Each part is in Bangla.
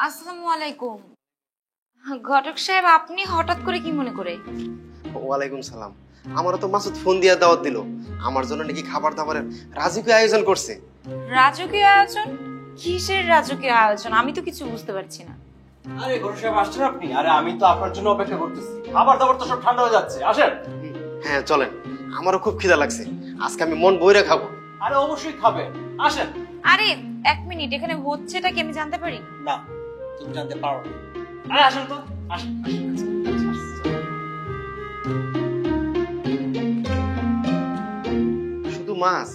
আসসালামু আলাইকুম। ঘটক সাহেব, আপনি হঠাৎ করে কি মনে করে? ওয়ালাইকুম সালাম। আমারও তো মাসুদ ফোন দিয়ে দাওয়াত দিল, আমার জন্য নাকি খাবার দাবারের রাজকীয় আয়োজন করছে। রাজকীয় আয়োজন? কিসের রাজকীয় আয়োজন? আমি তো কিছু বুঝতে পারছি না। আরে ঘটক সাহেব আসছেন আপনি? আরে আমি তো আপনার জন্য অপেক্ষা করতেছি। খাবার দাবার তো সব ঠান্ডা হয়ে যাচ্ছে, আসেন। হ্যাঁ চলেন, আমারও খুব খিদা লাগছে, আজকে আমি মন বইরে খাবো। আরে অবশ্যই খাবেন, আসেন। আরে এক মিনিট, এখানে হচ্ছেটা কি আমি জানতে পারি? না, তুমি জানতে পারো না। আরে আসেন তো, আসেন। শুধু মাছ,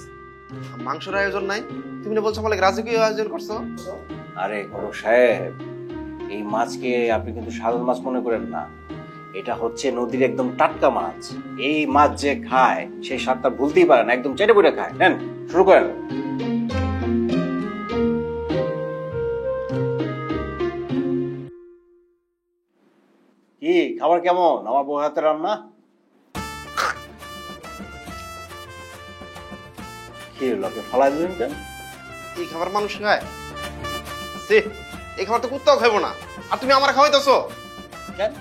মাংসের আয়োজন নাই? তুমি না বলছো আমাকে রাজকীয় আয়োজন করছো? আরে ঘটক সাহেব, এই মাছকে আপনি কিন্তু সাধারণ মাছ মনে করেন না। এটা হচ্ছে নদীর একদম টাটকা মাছ। এই মাছ যে খায় সেই স্বাদটা ভুলতেই পারে না, একদম চেটে পুটে খায়। নেন, শুরু করেন। কি খাবার কেমন? আমার বউ হাতে রান্না। কি হলো, আপনি ফালাই দিলেন কেন? এই খাবার মানুষ খায়? সে এই খাবার তো কুত্তাও খাইবো না, আর তুমি আমার খাওয়াইতেছো কেন?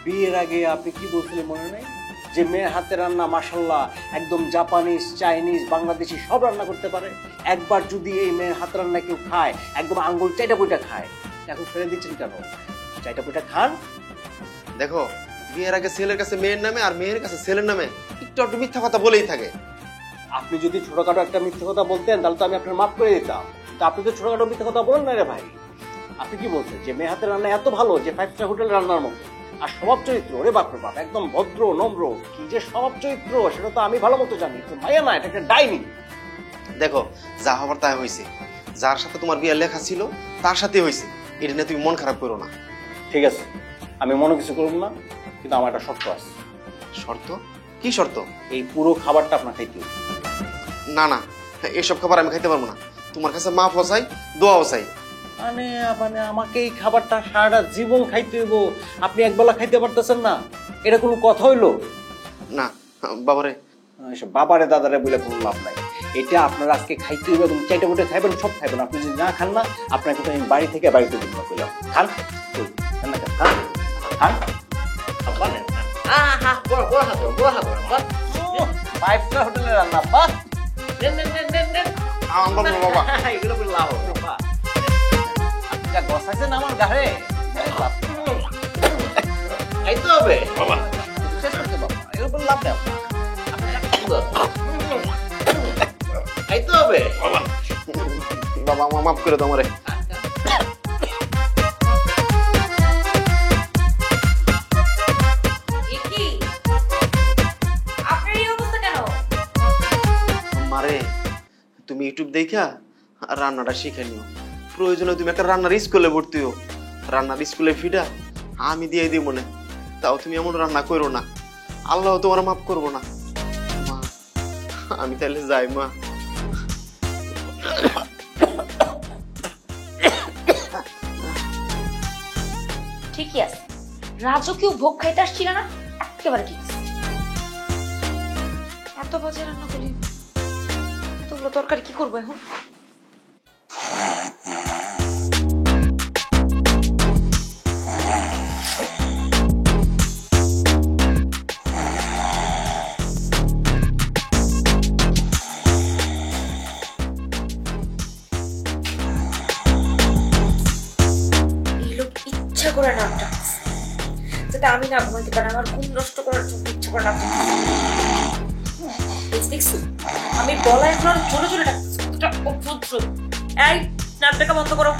বিয়ের আগে আপনি কি বলছিলেন মনে নেই? যে মেয়ের হাতে রান্না মাশাআল্লাহ একদম জাপানিজ, চাইনিজ, বাংলাদেশি সব রান্না করতে পারে। একবার যদি এই মেয়ের হাতে রান্না কেউ খায়, একদম আঙ্গুল চাইটা বইটা খায়। এখন ফেলে দিচ্ছেন কেন? চাইটা বইটা খান। দেখো, বিয়ের আগে ছেলের কাছে মেয়ের নামে আর মেয়ের কাছে ছেলের নামে একটু একটু মিথ্যা কথা বলেই থাকে। আপনি যদি ছোটখাটো একটা মিথ্যে কথা বলতেন তাহলে তো আমি আপনার মাফ করে দিতাম। তা আপনি তো ছোটখাটো মিথ্যে কথা বলেন না রে ভাই। আপনি কি বলছেন যে মেয়ের হাতে রান্না এত ভালো যে 5 স্টার হোটেল রান্নার মতো? আর স্বভাব চরিত্র, ওরে বাপ রে বাপ, একদম ভদ্র নম্র। কি যে স্বভাব চরিত্র সেটা তো আমি ভালো মতো জানি। তো মায়া না, এটা একটা ডাইনি। দেখো, যা হবার তাই হয়েছে। যার সাথে তোমার বিয়ের লেখা ছিল তার সাথে হয়েছে, এটা নিয়ে তুমি মন খারাপ করো না। ঠিক আছে, আমি মনে কিছু করব না, কিন্তু আমার একটা শর্ত আছে। শর্ত? কি শর্ত? এই পুরো খাবারটা আপনার খাইতে হবে। না না, এসব খাবার আমি খাইতে পারবো না। তোমার কাছে মাফও চাই, দোয়াও চাই। মানে মানে আমাকে এই খাবারটা সারাটা জীবন খাইতে হইব? আপনি একবেলা খাইতে পারতেছেন না? এটা কোনো কথা হইলো? না বাবারে। এসব বাবারে দাদারে বলে কোনো লাভ নাই। এটা আপনারা আজকে খাইতে হইবে এবং চাইটা মোটে খাইবেন, সব খাইবেন। আপনি যদি না খান না, আপনার কিন্তু আমি বাড়ি থেকে বাড়িতে দিব না। কইলাম খান, খান না, খান খান। ফাইভ স্টার হোটেলের রান্না, বাহ! নেন নেন নেন নেন নেন। বাবা এগুলো বলে লাভ হবে বাবা। আপনি যা গসাইছেন আমার গায়ে, খাইতে হবে বাবা। শেষ করতে বাবা, এগুলো বলে লাভ নেই। খাইতে হবে বাবা। বাবা আমার মাফ করে দাও আমারে। মারে, তুমি ইউটিউব দেখা রান্নাটা শিখে নিও। প্রয়োজনে তুমি একটা রান্নার স্কুলে ভর্তি হও। রান্নার স্কুলে ফিটা আমি দিয়ে দিব মনে। তাও তুমি এমন রান্না করো না, আল্লাহ তোমার মাফ করবো না। মা, আমি তাহলে যাই মা। ঠিকই আছে, রাজকীয় ভোগ খাইতে আসছিল না, একেবারে ঠিক আছে। এত বাজে রান্না করি, এতগুলো তরকারি কি করবো এখন? ইচ্ছা করে নামটা যাতে আমি না ঘুমাইতে পারি, আমার ঘুম নষ্ট করার জন্য ইচ্ছা করে নামটা। দেখছি আমি বলা এখন জোরে জোরে ডাকছি। এই নাক ডাকা বন্ধ করো।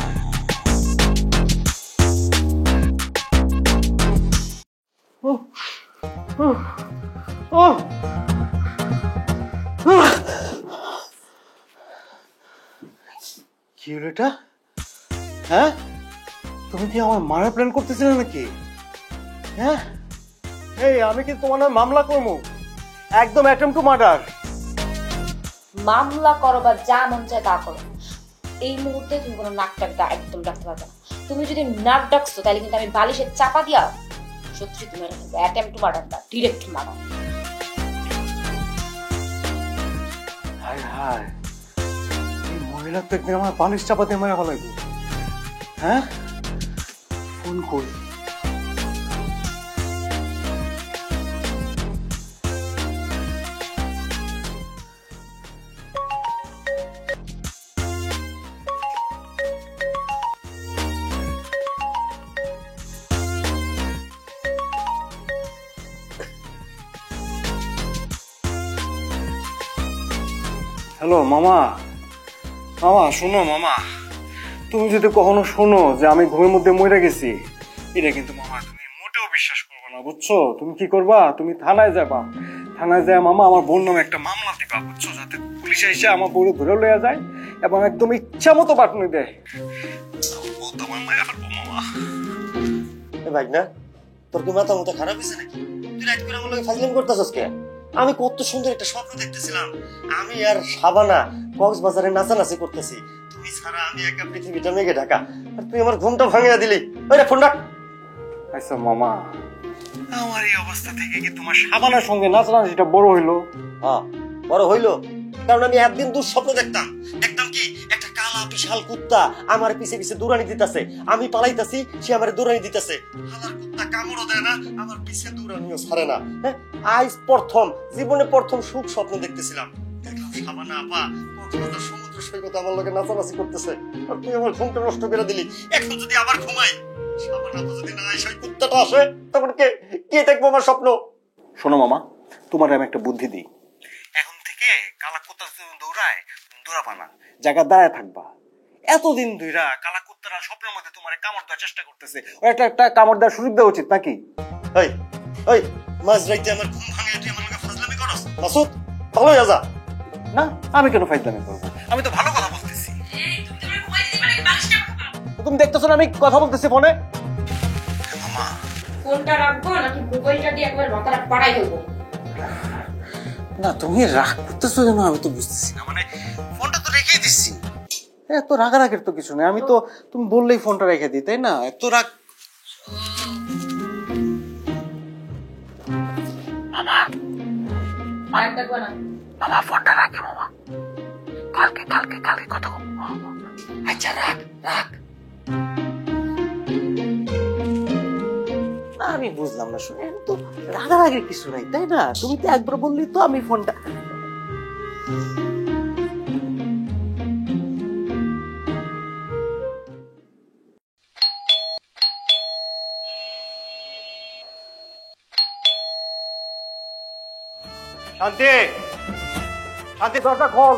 কি হলো এটা? হ্যাঁ, তুমি কি আমার মারা প্ল্যান করতেছিলে নাকি? হ্যাঁ, এই আমি কি তোমার নামে মামলা করবো? একদম অ্যাটেম্প টু মার্ডার। মামলা করো বা যা মন চায় তা করো, এই মুহূর্তে তুমি কোনো নাক ডাক একদম ডাকতে পারবে না। তুমি যদি নাক ডাকছো তাহলে কিন্তু আমি বালিশে চাপা দিয়া সত্যি তুমি অ্যাটেম্প টু মার্ডার না, ডিরেক্ট মার্ডার। হায় হায়, এই মহিলা তো একদিন আমার বালিশ চাপা দিয়ে মেরে ফেলাইবো। হ্যাঁ, ফোন করি। হ্যালো মামা, মামা শোনো মামা, তুমি যদি কখনো শোনো যে আমি ঘুমের মধ্যে মরে গেছি, এটা কিন্তু মামা তুমি মোটেও বিশ্বাস করবে না, বুঝছো? তুমি কি করবা, তুমি থানায় যাবা, থানায় যায় মামা আমার বোন নামে একটা মামলা দিবা, বুঝছো? যাতে পুলিশ এসে আমার বউরে ধরে লইয়া যায় এবং একদম ইচ্ছা মতো বাটনি দেয়। ভাই না, তোর কি মাথা মতো খারাপ হয়েছে নাকি? তুই রাত করে আমার লগে ফাজলামি করতেছস কে? আমি কত সুন্দর একটা স্বপ্ন দেখতেছিলাম, আমি আর শাবানা কক্সবাজারে নাচানাচি করতেছি, তুই ছাড়া আমি একা পৃথিবীটা মেঘে ঢাকা, আর তুই আমার ঘুমটা ভাঙিয়ে দিলি। ওই ফোন রাখ। আচ্ছা মামা, আমার এই অবস্থা থেকে কি তোমার শাবানার সঙ্গে নাচানাচিটা বড় হইলো? হ্যাঁ বড় হইলো, কারণ আমি একদিন দুঃস্বপ্ন দেখতাম, দেখতাম কি একটা কালা বিশাল কুত্তা আমার পিছে পিছে দৌড়ানি দিতেছে, আমি পালাইতাছি, সে আমার দৌড়ানি দিতেছে, হালার কুত্তা কামড়ও দেয় না, আমার পিছে দৌড়ানিও ছাড়ে না। হ্যাঁ, আজ প্রথম জীবনে প্রথম সুখ স্বপ্ন দেখতেছিলাম, দেখলাম শাবানা আপা কক্সবাজার সমুদ্র সৈকতে আমার লগে নাচানাচি করতেছে, আর তুই আমার ঘুমটা নষ্ট করে দিলি। এখন যদি আবার ঘুমাই, শাবানা তো যদি না আসে, ওই কুত্তাটা আসে, তখন কে দেখবো আমার স্বপ্ন? শোনো মামা, তোমার আমি একটা বুদ্ধি দিই, এখন থেকে কালা কুত্তা দৌড়ায় দৌড়াবা না, জায়গা দাঁড়ায় থাকবা। এতদিন ধইরা কালা কুত্তারা স্বপ্নের মধ্যে তোমার কামড় দেওয়ার চেষ্টা করতেছে, ও একটা কামড় দেওয়ার সুযোগ দেওয়া উচিত নাকি? ওই ওই মাঝ রাইতে আমার ঘুম ভাঙে, তুই আমার লগে ফাজলামি করস? মাসুদ ভালো হয়ে যা। না, আমি কেন ফাইজলামি করবো? আমি তো ভালো কথা বলতেছি। তুমি দেখতেছো না আমি কথা বলতেছি ফোনে? মামা, কোনটা রাখবো নাকি মোবাইলটা দিয়ে একবার মাথাটা পাড়াই দেবো? না তুমি রাগ করতেছো কেন আমি তো বুঝতেছি না, মানে ফোনটা তো রেখেই দিচ্ছি, এত রাগারাগের তো কিছু নেই, আমি তো তুমি বললেই ফোনটা রেখে দিই, তাই না? এত রাগ। মামা আর দেখবো না। মামা ফোনটা রাখি মামা, কালকে কথা বলবো। আচ্ছা রাখ রাখ। না আমি বুঝলাম না, শুনে তো রাগারাগের কিছু নাই, তাই না? তুমি তো একবার বললি তো আমি ফোনটা। শান্তি, শান্তি দরজা খোল,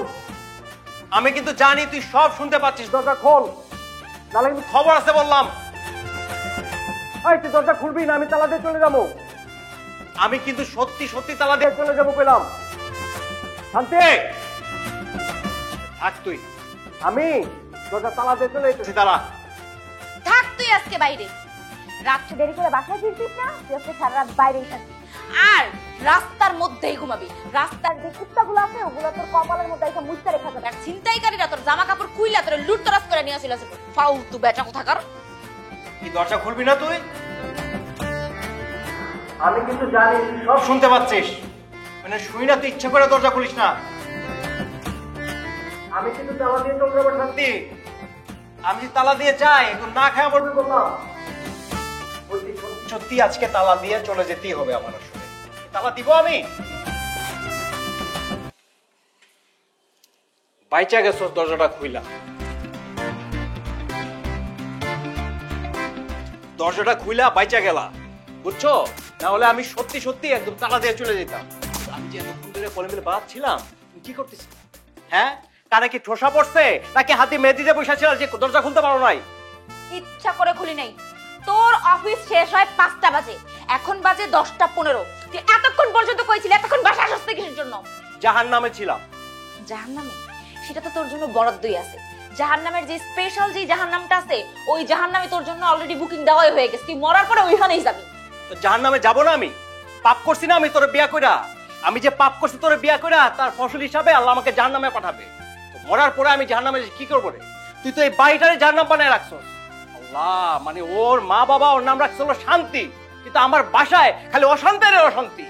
আমি কিন্তু জানি তুই সব শুনতে পাচ্ছিস, দরজা খোল, নাহলে কিন্তু খবর আছে বললাম। তুই দরজা খুলবি না, আমি তালা দিয়ে চলে যাবো, আমি কিন্তু সত্যি সত্যি তালা দিয়ে চলে যাবো পেলাম। শান্তি থাক তুই, আমি দরজা তালা দিয়ে চলে যেতেছি, তালা থাক তুই আজকে বাইরে, রাত্রে দেরি করে বাসায় ফিরছিস না, তুই আজকে সারা রাত বাইরেই থাকবি, আর রাস্তার মধ্যেই ঘুমাবি। রাস্তার যে কুত্তাগুলো আছে ওগুলো তোর কপালের মধ্যে একটা মুছতে রেখা যাবে, আর ছিনতাইকারীরা তোর জামা কাপড় খুইলা তোর লুটতরাজ করে নিয়ে আসিল। ফালতু বেটা কোথাকার। কি দরজা খুলবি না তুই? আমি কিন্তু জানি সব শুনতে পাচ্ছিস, মানে শুই না তুই ইচ্ছা করে দরজা খুলিস না। আমি কিন্তু তালা দিয়ে চলে যাবো শান্তি, আমি তালা দিয়ে যাই এখন না খাওয়া পড়বে বললাম, সত্যি আজকে তালা দিয়ে চলে যেতেই হবে আমার, আসলে তালা দিব আমি। বাইচা গেছো, দরজাটা খুইলা, দরজাটা খুইলা বাইচা গেলা, বুঝছো? না হলে আমি সত্যি সত্যি একদম তালা দিয়ে চলে যেতাম। আমি যে এতক্ষণ ধরে কোলে মিলে বাঁধছিলাম, কি করতেছি? হ্যাঁ, কানে কি ঠোসা পড়ছে নাকি হাতে মেহেদিতে বসে ছিল যে দরজা খুলতে পারো নাই? ইচ্ছা করে খুলি নাই, তোর অফিস শেষ হয় 5টা বাজে, এখন বাজে 10টা 15। তুই এতক্ষণ পর্যন্ত কইছিলি এতক্ষণ বাসা আসতে কিসের জন্য? জাহান্নামে ছিলাম। জাহান্নামে? সেটা তো তোর জন্য বরাদ্দই আছে। জাহান্নামের যে স্পেশাল যে জাহান্নামটা আছে, ওই জাহান্নামে তোর জন্য অলরেডি বুকিং দেওয়াই হয়ে গেছে, তুই মরার পরে ওইখানেই যাবি। তো জাহান্নামে যাব না? আমি পাপ করছি না? আমি তোরে বিয়া কইরা, আমি যে পাপ করছি তোরে বিয়া কইরা, তার ফসল হিসাবে আল্লাহ আমাকে জাহান্নামে পাঠাবে। তো মরার পরে আমি জাহান্নামে কি করব রে? তুই তো এই বাড়িটারে জাহান্নাম বানায় রাখছস। আল্লাহ, মানে ওর মা বাবা ওর নাম রাখছিল শান্তি, কিন্তু আমার বাসায় খালি অশান্তি আর অশান্তি।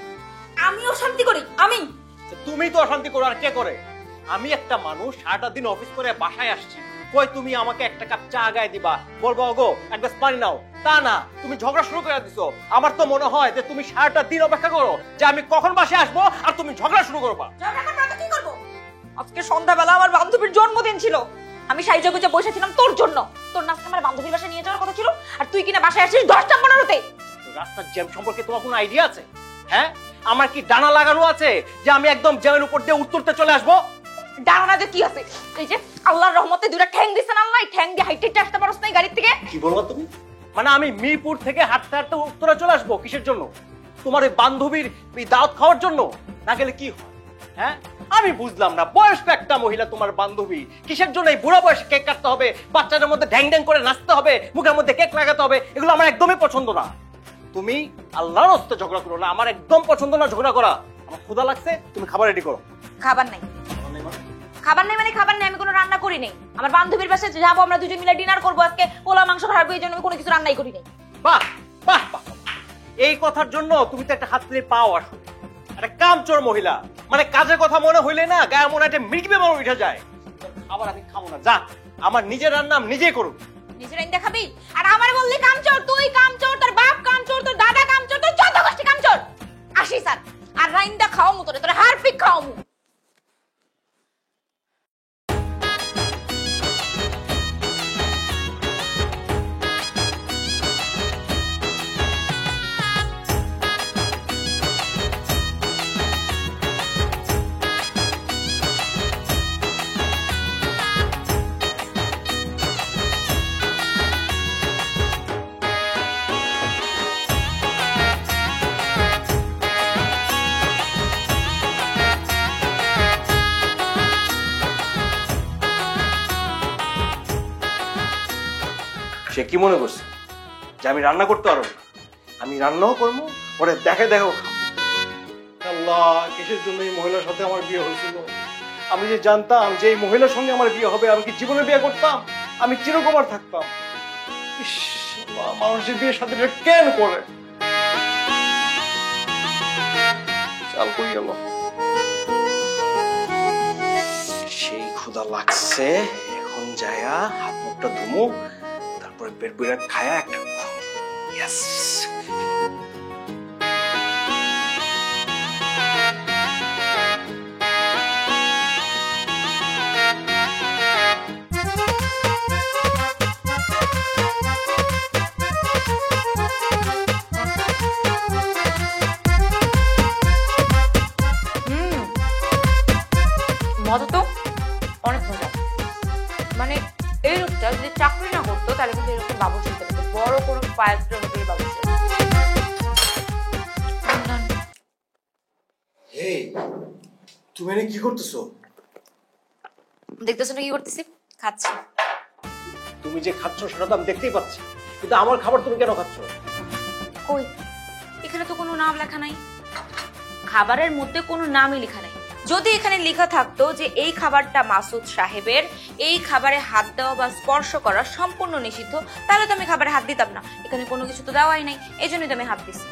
আমি অশান্তি করি? আমি? তুমি তো অশান্তি করো, আর কে করে? আমি একটা মানুষ সারাটা দিন অফিস করে বাসায় আসছি, কই তুমি আমাকে একটা কাপ চা গায়ে দিবা, বলবো ওগো এক গ্লাস পানি নাও, তা না, তুমি ঝগড়া শুরু করে দিছো। আমার তো মনে হয় যে তুমি সারাটা দিন অপেক্ষা করো যে আমি কখন বাসায় আসবো, আর তুমি ঝগড়া শুরু করবা। ঝগড়া করবো তো কি করবো? আজকে সন্ধ্যাবেলা আমার বান্ধবীর জন্মদিন ছিল, আমি সাইজা গুজা বসেছিলাম তোর জন্য। তোর নাচকে আমার বান্ধবীর বাসায় নিয়ে যাওয়ার কথা ছিল, আর তুই কিনা বাসায় আসছিস 10টা 15-তে। রাস্তার জ্যাম সম্পর্কে তোমার কোনো আইডিয়া আছে? হ্যাঁ, আমার কি ডানা লাগানো আছে যে আমি একদম জ্যামের উপর দিয়ে উত্তরতে চলে আসবো? ডানা যে কি আছে, এই যে আল্লাহর রহমতে দুইটা ঠ্যাং দিছেন আল্লাহ, এই ঠ্যাং দিয়ে হাইটে আসতে পারছ না গাড়ির থেকে। কি বলবো তুমি? মানে আমি মিরপুর থেকে হাঁটতে হাঁটতে উত্তরে চলে আসবো কিসের জন্য? তোমার এই বান্ধবীর দাওয়াত খাওয়ার জন্য? না গেলে কি হয়? হ্যাঁ, আমি বুঝলাম না, বয়স্ক একটা মহিলা তোমার বান্ধবী, কিসের জন্য এই বুড়া বয়সে কেক কাটতে হবে, বাচ্চাদের মধ্যে ঢ্যাং ঢ্যাং করে নাচতে হবে, মুখের মধ্যে কেক লাগাতে হবে? এগুলো আমার একদমই পছন্দ না। তুমি আল্লাহর হস্তে ঝগড়া করো না, আমার একদম পছন্দ না ঝগড়া করা। আমার ক্ষুধা লাগছে, তুমি খাবার রেডি করো। খাবার নাই। খাবার নেই মানে খাবার নেই, আমি কোনো রান্না করি নাই। আমার বান্ধবীর বাসায় যাবো, আমরা দুজন মিলে ডিনার করবো আজকে, পোলা মাংস খাবো, এই জন্য আমি কোনো কিছু রান্নাই করি নাই। বাহ বাহ বাহ, এই কথার জন্য তুমি তো একটা হাত তুলে পাও। আসো, একটা কামচোর মহিলা, মানে কাজের কথা মনে হইলে না গায়ে মনে একটা মৃগী বেমার উঠে যায়। খাবার আমি খাবো না, যা, আমার নিজের রান্না আমি নিজেই করুন। নিজের রান্না খাবি? আর আমার বললি কামচোর, তুই কামচোর, তোর বাপ কামচোর, তোর দাদা কামচোর, তোর 14 গোষ্ঠী কামচোর। আসি স্যার, আর রাইন্দা খাওয়া মতো তোর হারপিক খাওয়া মু। সে কি মনে করছে যে আমি রান্না করতে পারবো না? আমি রান্নাও করবো, ওরে দেখে দেখো। আল্লাহ, কিসের জন্য এই মহিলার সাথে আমার বিয়ে হয়েছিল? আমি যে জানতাম যে এই মহিলার সঙ্গে আমার বিয়ে হবে, আমি কি জীবনে বিয়ে করতাম? আমি চিরকুমার থাকতাম। ইস, আল্লাহ, মানুষের বিয়ের সাথে কেন করে? চাল কই গেল? সেই ক্ষুধা লাগছে, এখন যায়া হাত মুখটা ধুমু, তারপরে পেট পুরা খায়া একটা ইয়েস। মজা তো অনেক মজা। মানে এই লোকটা যদি চাকরি না করতো তাহলে কিন্তু এরকম বাবুর্চি হতে পারতো, বড় কোনো 5 স্টার হোটেলের বাবুর্চি। এই, তুমি এনে কি করতেছো? দেখতেছো না কি করতেছি? খাচ্ছি। তুমি যে খাচ্ছ সেটা তো আমি দেখতেই পাচ্ছি, কিন্তু আমার খাবার তুমি কেন খাচ্ছ? কই, এখানে তো কোনো নাম লেখা নাই, খাবারের মধ্যে কোনো নামই লেখা নাই। যদি এখানে লেখা থাকতো যে এই খাবারটা মাসুদ সাহেবের, এই খাবারে হাত দেওয়া বা স্পর্শ করা সম্পূর্ণ নিষিদ্ধ, তাহলে তো আমি খাবারে হাত দিতাম না। এখানে কোনো কিছু তো দেওয়াই নাই, এই জন্যই তো আমি হাত দিছি।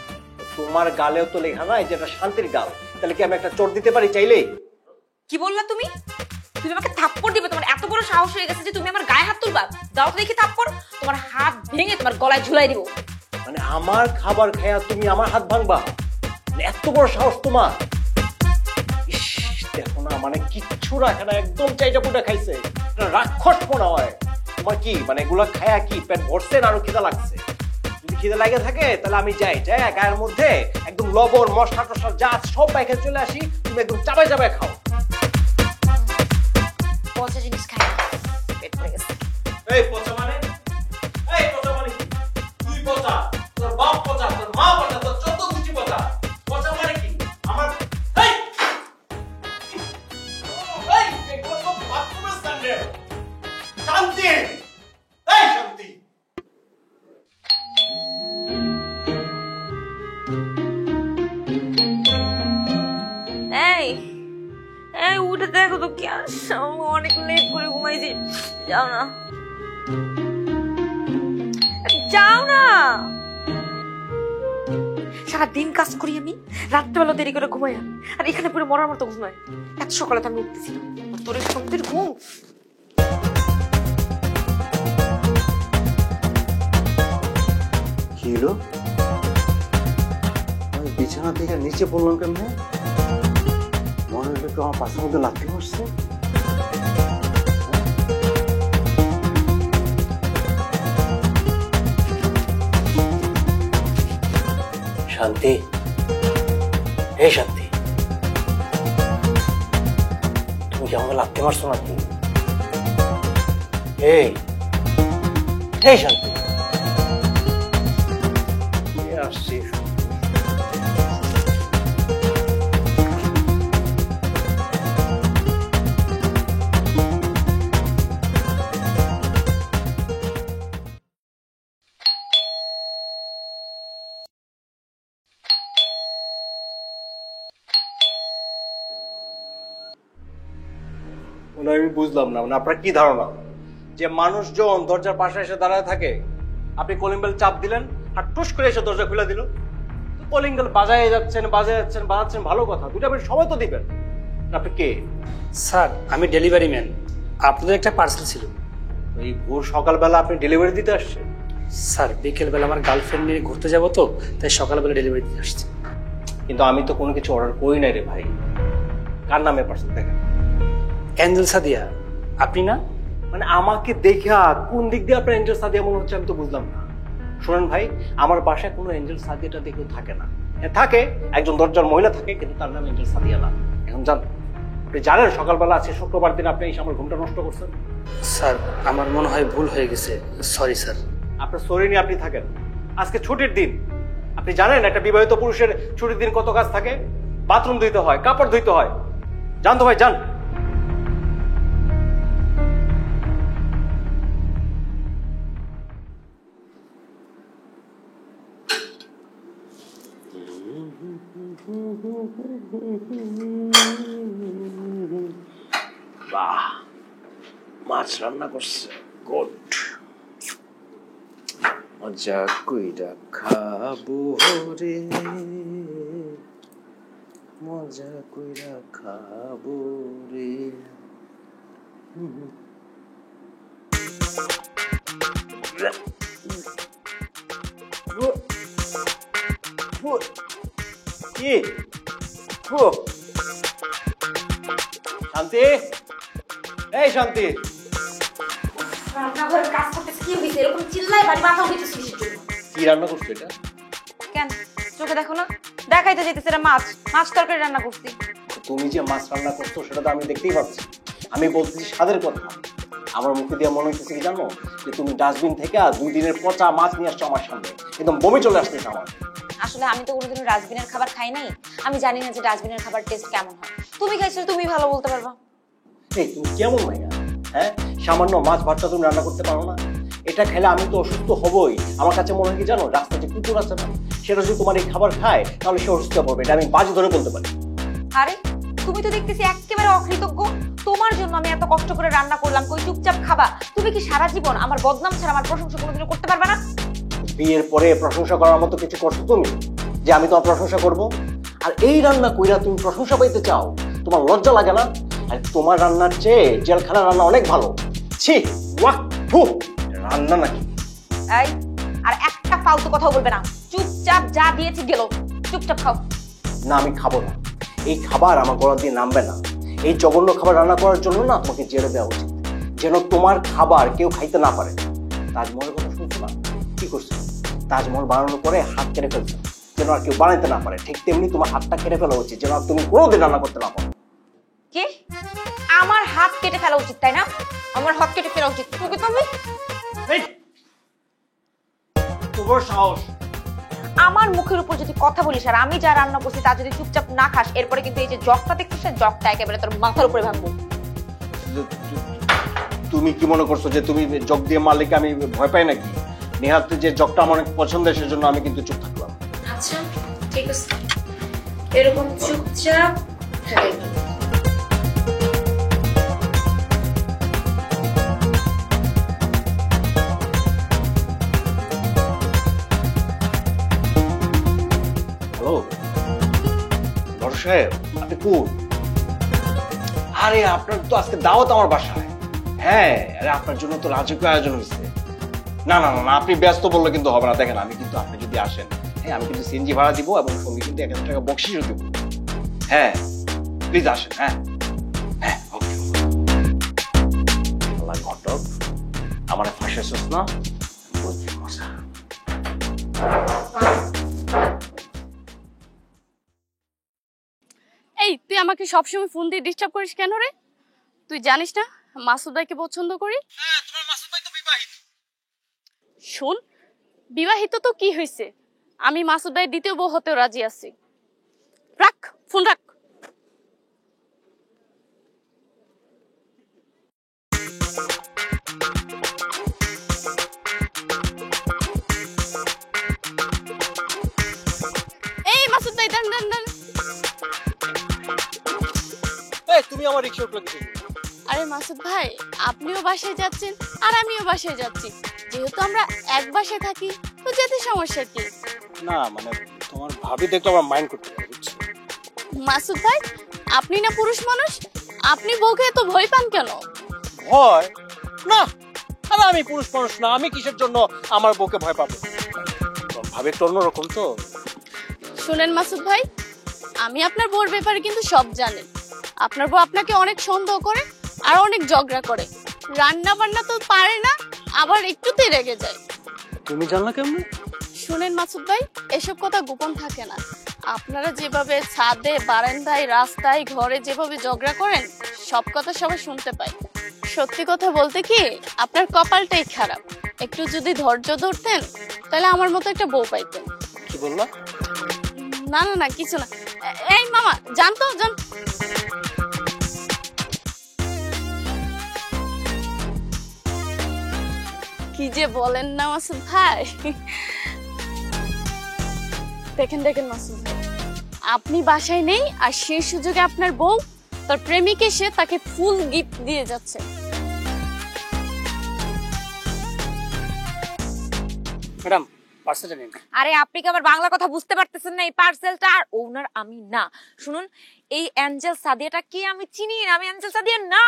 তোমার গালেও তো লেখা নাই যে এটা শান্তির গাল, তাহলে কি আমি একটা চোট দিতে পারি চাইলেই? কি বললা তুমি? তুমি আমাকে থাপ্পড় দিবে? তোমার এত বড় সাহস হয়ে গেছে যে তুমি আমার গায়ে হাত তুলবা? দাও তো দেখি থাপ্পড়, তোমার হাত ভেঙে তোমার গলায় ঝুলাই দিব। মানে আমার খাবার খায়া তুমি আমার হাত ভাঙবা? মানে এত বড় সাহস তোমার? ইস, দেখো না, মানে কিচ্ছু রাখে না, একদম চাইটা পুটা খাইছে। এটা রাক্ষস মনে হয়। তোমার কি মানে এগুলা খায়া কি পেট ভরছে না আরো খিদা লাগছে? যদি খিদা লাগে থাকে তাহলে আমি যাই, গায়ের মধ্যে একদম লবণ মশলা টসলা যা সব বাইকে চলে আসি, তুমি একদম চাবাই চাবাই খাও। পচা জিনিস খাই না, পেট ভরে গেছে। এই পচা মানে? এই পচা মানে কি? তুই পচা, তোর বাপ পচা, তোর মা পচা, তোর 14 গুচি পচা। পচা মানে কি? আমার এই এই এগুলো তো বাথরুমের স্ট্যান্ডার্ড। শান্তি, এই শান্তি। এই এই উঠে দেখো তো কি আসছে, অনেক লেট করে ঘুমাইছি। যাও না, যাও না। সারাদিন কাজ করি আমি, রাত্রেবেলা দেরি করে ঘুমাই আমি, আর এখানে পুরো মরার মতো ঘুমাই। এত সকালে তো আমি উঠতেছি না, তোর এই সন্ধ্যের ঘুম। কি হলো? আমি বিছানা থেকে নিচে পড়লাম কেমনে? মনে হলো তো আমার পাশের মধ্যে লাথি মারছে। শান্তি, এই শান্তি, তুমি কি আমাকে লাথি মারছো নাকি? এই এই শান্তি, আসছি। আমি বুঝলাম না, মানে আপনার কি ধারণা যে মানুষজন দরজার পাশে এসে দাঁড়ায় থাকে, আপনি কলিং বেল চাপ দিলেন আর টুস করে এসে দরজা খুলে দিল? কলিং বেল বাজাচ্ছেন ভালো কথা, 2টা মিনিট সময় তো দিবেন। আপনি কে? স্যার আমি ডেলিভারি ম্যান, আপনাদের একটা পার্সেল ছিল। এই ভোর সকালবেলা আপনি ডেলিভারি দিতে আসছেন? স্যার বিকেলবেলা আমার গার্লফ্রেন্ড নিয়ে ঘুরতে যাবো তো, তাই সকালবেলা ডেলিভারি দিতে আসছি। কিন্তু আমি তো কোনো কিছু অর্ডার করি নাই রে ভাই। কার নামে পার্সেল? দেখেন। অ্যাঞ্জেল সাদিয়া, আপনি না? মানে আমাকে দেখা কোন দিক দিয়ে আপনার এঞ্জেল সাদিয়া মনে হচ্ছে আমি তো বুঝলাম না। শোনেন ভাই, আমার বাসায় কোনো এঞ্জেল সাদিয়াটা দেখেও থাকে না। হ্যাঁ থাকে, একজন দরজার মহিলা থাকে, কিন্তু তার নাম এঞ্জেল সাদিয়া না। এখন জান, আপনি জানেন সকালবেলা আছে শুক্রবার দিন আপনি এসে আমার ঘুমটা নষ্ট করছেন? স্যার আমার মনে হয় ভুল হয়ে গেছে, সরি স্যার। আপনার সরি নিয়ে আপনি থাকেন, আজকে ছুটির দিন। আপনি জানেন একটা বিবাহিত পুরুষের ছুটির দিন কত কাজ থাকে? বাথরুম ধুইতে হয়, কাপড় ধুইতে হয়। জান তো ভাই, যান। বাহ, মাছ রান্না করছে, গুড। মজা কইরা খাবো রে, মজা কইরা খাবো রে। কি শান্তি, এই শান্তি, রান্নাঘরের কাজ করতেছে, কি হইছে? এরকম চিল্লাই বাড়ি মাথা উঠেছিস কিসের জন্য? কি রান্না করছো এটা? কেন চোখে দেখো না? দেখাইতে যেতেছে এটা মাছ, মাছ তরকারি রান্না করছি। তুমি যে মাছ রান্না করছো সেটা তো আমি দেখতেই পাচ্ছি। আমি বলতেছি স্বাদের কথা। আমার মুখে দিয়ে মনে হচ্ছে কি জানো, যে তুমি ডাস্টবিন থেকে 2 দিনের পচা মাছ নিয়ে আসছো আমার সামনে, একদম বমি চলে আসছে আমার। আসলে আমি তো কোনোদিনও ডাস্টবিনের খাবার খাই নাই, আমি জানি না যে ডাস্টবিনের খাবার টেস্ট কেমন হয়। তুমি খাইছো, তুমি ভালো বলতে পারবা। এই তুমি কেমন মাইয়া? হ্যাঁ, সামান্য মাছ ভাতটা তুমি রান্না করতে পারো না? এটা খেলে আমি তো অসুস্থ হবই। আমার কাছে মনে হয় কি জানো, রাস্তায় যে কুকুর আছে না, সেটা যদি তোমার এই খাবার খায় তাহলে সে অসুস্থ পড়বে। এটা আমি বাজি ধরে বলতে পারি। আরে তুমি তো দেখতেছি একেবারে অকৃতজ্ঞ। তোমার জন্য আমি এত কষ্ট করে রান্না করলাম, কই চুপচাপ খাবা? তুমি কি সারা জীবন আমার বদনাম ছাড়া আমার প্রশংসা কোনোদিনও করতে পারবে না? বিয়ের পরে প্রশংসা করার মতো কিছু করছো তুমি, যে আমি তোমার প্রশংসা করব? আর এই রান্না কইরা তুমি প্রশংসা পাইতে চাও? তোমার লজ্জা লাগে না? আর তোমার রান্নার চেয়ে জেলখানা রান্না অনেক ভালো। ছি, ওয়াক, ফু, রান্না নাকি? এই আর একটা ফালতু কথাও বলবে না, চুপচাপ যা দিয়েছি গেল, চুপচাপ খাও। না, আমি খাবো না। এই খাবার আমার গলা দিয়ে নামবে না। এই জঘন্য খাবার রান্না করার জন্য না তোমাকে জেলে দেওয়া উচিত, যেন তোমার খাবার কেউ খাইতে না পারে। তাজমহলের কথা শুনছো না? কি করছে? তাজমহল বানানোর পরে হাত কেটে ফেলছে, যেন আর কেউ বানাইতে না পারে। ঠিক তেমনি তোমার হাতটা কেটে ফেলা উচিত, যেন আর তুমি কোনোদিন রান্না করতে না পারো। কি? আমার হাত কেটে ফেলা উচিত, তাই না? আমার হাত কেটে ফেলা উচিত। তুমি তুমি তোমার সাহস! আমার মুখের উপর যদি কথা বলিস আর আমি যা রান্না করছি তা যদি চুপচাপ না খাস, এরপরে কিন্তু এই যে জগটা দেখছিস, জগটা একেবারে তোর মাথার উপরে ভাঙবো। তুমি কি মনে করছো যে তুমি জগ দিয়ে মারলে আমি ভয় পাই নাকি? নেহাত যে জগটা আমার অনেক পছন্দের, সেজন্য আমি কিন্তু চুপ থাকলাম। আচ্ছা ঠিক আছে, এরকম চুপচাপ থাকাই ভালো। হ্যালো বড় সাহেব, আপনি কোন? আরে আপনার তো আজকে দাওয়াত আমার বাসায়। হ্যাঁ, আরে আপনার জন্য তো রাজকীয় আয়োজন হয়েছে। না না না না, আপনি ব্যস্ত বললে কিন্তু হবে না। দেখেন আমি কিন্তু, আপনি যদি আসেন, হ্যাঁ আমি কিন্তু সিএনজি ভাড়া দিব এবং সঙ্গে কিন্তু 1000 টাকা বকশিসও দিব। হ্যাঁ প্লিজ আসেন। হ্যাঁ হ্যাঁ ওকে। আল্লাহ ঘটক আমার ফাঁসেছিস না, বুঝছি মশা। এই তুই আমাকে সবসময় ফোন দিয়ে ডিস্টার্ব করিস কেন রে? তুই জানিস না মাসুদ ভাইকে পছন্দ করি। হ্যাঁ তোমার মাসুদ ভাই তো বিবাহিত। শোন, বিবাহিত তো কি হয়েছে, আমি মাসুদ ভাইয়ের দ্বিতীয় বউ হতেও রাজি আছি। রাখ ফোন রাখ। এই মাসুদ ভাই দাঁড়ান দাঁড়ান দাঁড়ান। এই তুমি আমার রিকশা উঠলে কিছু। আরে মাসুদ ভাই, আপনিও বাসায় যাচ্ছেন আর আমিও বাসায় যাচ্ছি, যেহেতু আমরা এক বাসায় থাকি তো যেতে সমস্যা কি? না মানে তোমার ভাবি দেখলে আমার মাইন্ড করতে পারে, বুঝছো? মাসুদ ভাই, আপনি না পুরুষ মানুষ, আপনি বউকে এত ভয় পান কেন? ভয় না, আরে আমি পুরুষ মানুষ না, আমি কিসের জন্য আমার বউকে ভয় পাবো? ভাবি একটু অন্যরকম তো। শুনেন মাসুদ ভাই, আমি আপনার বউর ব্যাপারে কিন্তু সব জানি। আপনার বউ আপনাকে অনেক সন্দেহ করে আর অনেক ঝগড়া করে, রান্না বান্না তো পারে না, আবার একটুতেই রেগে যায়। তুমি জানলা কেমন? শুনেন মাসুদ ভাই, এসব কথা গোপন থাকে না। আপনারা যেভাবে ছাদে, বারান্দায়, রাস্তায়, ঘরে যেভাবে ঝগড়া করেন, সব কথা সবাই শুনতে পায়। সত্যি কথা বলতে কি, আপনার কপালটাই খারাপ। একটু যদি ধৈর্য ধরতেন তাহলে আমার মতো একটা বউ পাইতেন। কি বললা? না না না কিছু না। এই মামা জানতো জান। কি যে বলেন না মাসুদ ভাই। দেখেন দেখেন মাসুদ ভাই, আপনি বাসায় নেই আর সেই সুযোগে আপনার বউ তার প্রেমিক এসে তাকে ফুল গিফট দিয়ে যাচ্ছে। ম্যাডাম পার্সেলটা নিন। আরে আপনি কি আবার বাংলা কথা বুঝতে পারতেছেন না? এই পার্সেলটা আর ওনার আমি না। শুনুন, এই অ্যাঞ্জেল সাদিয়াটা কি আমি চিনি না, আমি অ্যাঞ্জেল সাদিয়া না।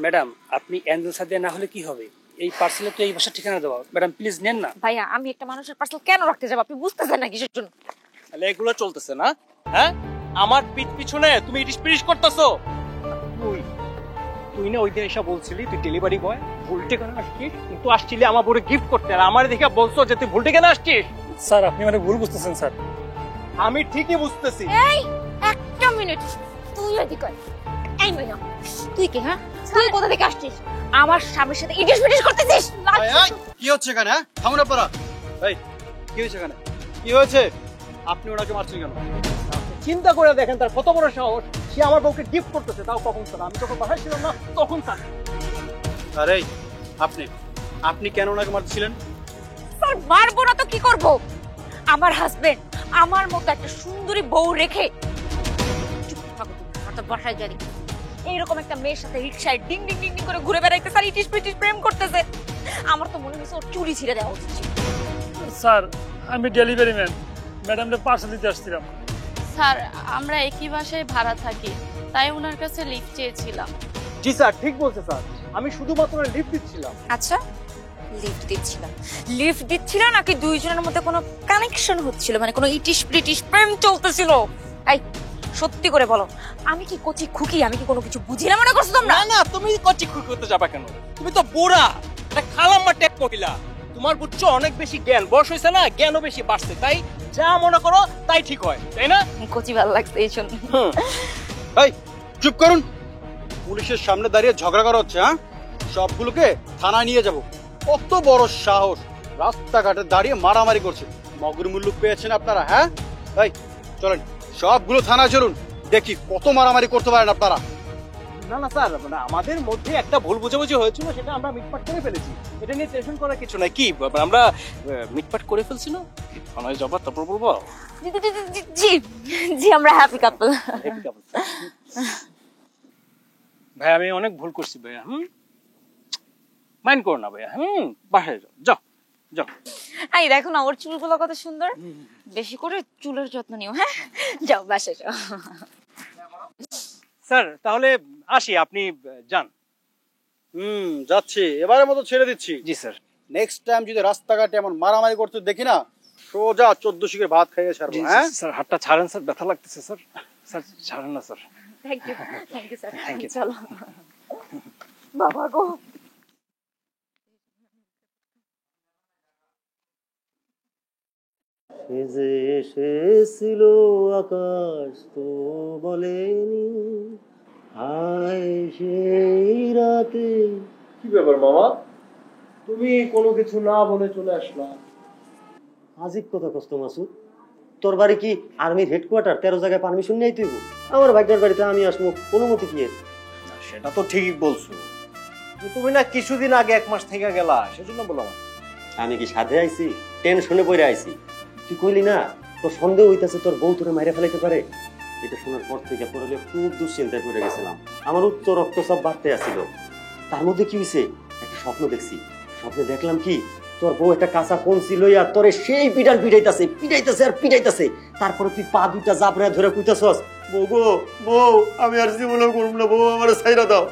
ম্যাডাম আপনি অ্যাঞ্জেল সাদিয়া না হলে কি হবে? এই পার্সেলে তো এই বাসার ঠিকানা দেওয়া। ম্যাডাম প্লিজ নেন না। ভাইয়া, আমি একটা মানুষের পার্সেল কেন রাখতে যাবো? আপনি বুঝতেছেন না কিসের জন্য? তাহলে এগুলো চলতেছে না? হ্যাঁ আমার পিছনে তুমি ইটিস পিটিস করতেছো। তুই না ওই দিন এসে বলছিলি তুই ডেলিভারি বয়, ভুল ঠিকানা আসছিস, কিন্তু আসছিলি আমার বউরে গিফট করতে, আর আমার দেখে বলছো যে তুই ভুল ঠিকানা আসছিস। স্যার আপনি মানে ভুল বুঝতেছেন স্যার। আমি ঠিকই বুঝতেছি। এই একটা মিনিট, তুই এদিকে আয়। এই ভাইয়া, তুই কি? হ্যাঁ তুই কোথা থেকে আসছিস? আমার স্বামীর সাথে ইটিস পিটিস করতেছিস? কি হচ্ছে এখানে? থামুন আপনারা। এই কি হয়েছে এখানে? কি হয়েছে? আপনি ওনাকে মারছেন কেন? চিন্তা করে দেখেন তার কত বড় সাহস, সে আমার বউকে গিফট করতেছে, তাও কখন স্যার? আমি যখন বাসায় ছিলাম না তখন স্যার। আরে আপনি আপনি কেন ওনাকে মারছিলেন? স্যার মারবো না তো কি করব? আমার হাজবেন্ড আমার মতো একটা সুন্দরী বউ রেখে চুপ থাকো, তুমি হয়তো বাসায় যাই এইরকম একটা মেয়ের সাথে রিক্সায় ডিং ডিং ডিং ডিং করে ঘুরে বেড়াইতে, স্যার ইটিস পিটিস প্রেম করতেছে। আমার তো মনে হচ্ছে ওর চুরি ছিঁড়ে দেওয়া উচিত ছিল। স্যার আমি ডেলিভারি ম্যান, ম্যাডামকে পার্সেল দিতে আসছিলাম। স্যার আমরা একই বাসায় ভাড়া থাকি, তাই ওনার কাছে লিফট চেয়েছিলাম। জি স্যার ঠিক বলছে স্যার, আমি শুধুমাত্র লিফট দিচ্ছিলাম। আচ্ছা, লিফট দিচ্ছিল নাকি দুইজনের মধ্যে কোনো কানেকশন হচ্ছিল, মানে কোনো ইটিস পিটিস প্রেম চলতেছিল? এই সত্যি করে বলো, আমি কি কচি খুকি? আমি কি কোনো কিছু বুঝি না মনে করছো তোমরা? না না তুমি কচ্ছি খুঁড় করতে যাবা কেন? তুমি তো বুড়া, একটা খালাম্মা টেক মহিলা। তোমার বুঝছো অনেক বেশি জ্ঞান, বয়স হয়েছে না, জ্ঞানও বেশি বাড়ছে, তাই যা মনে করো তাই ঠিক হয়, তাই না? কচি ভালো লাগছে এই জন্য। এই চুপ করুন। পুলিশের সামনে দাঁড়িয়ে ঝগড়া করা হচ্ছে। হ্যাঁ সবগুলোকে থানায় নিয়ে যাব। কত বড় সাহস, রাস্তাঘাটে দাঁড়িয়ে মারামারি করছে। মগর মুল্লুক পেয়েছেন আপনারা? হ্যাঁ এই চলেন সবগুলো থানায় চলুন, দেখি কত মারামারি করতে পারেন আপনারা। না না স্যার, মানে আমাদের মধ্যে একটা ভুল বুঝাবুঝি হয়েছিল, সেটা আমরা মিটমাট করে ফেলেছি। এটা নিয়ে টেনশন করার কিছু নাই। কি আমরা মিটমাট করে ফেলছি না? থানায় যাবা তারপর বলবো। জি জি আমরা হ্যাপি কাপল। ভাই আমি অনেক ভুল করছি ভাইয়া। মাইন্ড করো না ভাইয়া। বাসায় যাও যাও যাও। এই দেখো না ওর চুলগুলো কত সুন্দর, বেশি করে চুলের যত্ন নিও। হ্যাঁ যাও বাসায় যাও। স্যার তাহলে আসি, আপনি যান। যাচ্ছি, এবারের মতো ছেড়ে দিচ্ছি। জি স্যার। নেক্সট টাইম যদি রাস্তাঘাটে এমন মারামারি করতে দেখি না, সোজা 14 শিখের ভাত খাইয়ে ছাড়বো। হ্যাঁ স্যার হাতটা ছাড়েন স্যার, ব্যথা লাগতেছে স্যার। স্যার ছাড়েন না sir. Thank you sir. Thank you. চলো বাবা গো। সে যে এসেছিল আকাশ তো বলেনি, হায় সেই রাতে। কি ব্যাপার মামা, তুমি কোনো কিছু না বলে চলে আসলা? আজিব কথা কষ্ট মাসুদ, তোর বাড়ি কি আর্মির হেডকোয়ার্টার? 13 জায়গায় পারমিশন নেই তুই? আমার ভাগ্যের বাড়িতে আমি আসবো, অনুমতি কি এর? সেটা তো ঠিকই বলছো, তুমি না কিছুদিন আগে 1 মাস থেকে গেলা, সেজন্য বললাম। আমি কি সাথে আইছি? টেনশনে পড়ে আইছি। তুই কইলি না তোর সন্দেহ হইতাছে তোর বউ তোরে মাইরা ফেলাইতে পারে? এটা শোনার পর থেকে পড়ে খুব দুশ্চিন্তায় পড়ে গেছিলাম। আমার উচ্চ রক্তচাপ বাড়তে আসছিল। তার মধ্যে কি হয়েছে, একটা স্বপ্ন দেখছি। স্বপ্নে দেখলাম কি তোর বউ একটা কাঁচা কঞ্চি লইয়া তোরে সেই পিটান পিটাইতাছে পিটাইতাছে আর পিটাইতাছে। তারপরে তুই পা দুইটা জাবড়া ধরে কইতাছস, বউ গো বউ, আমি আর জীবনে করব না, বউ আমার ছাইরা দাও।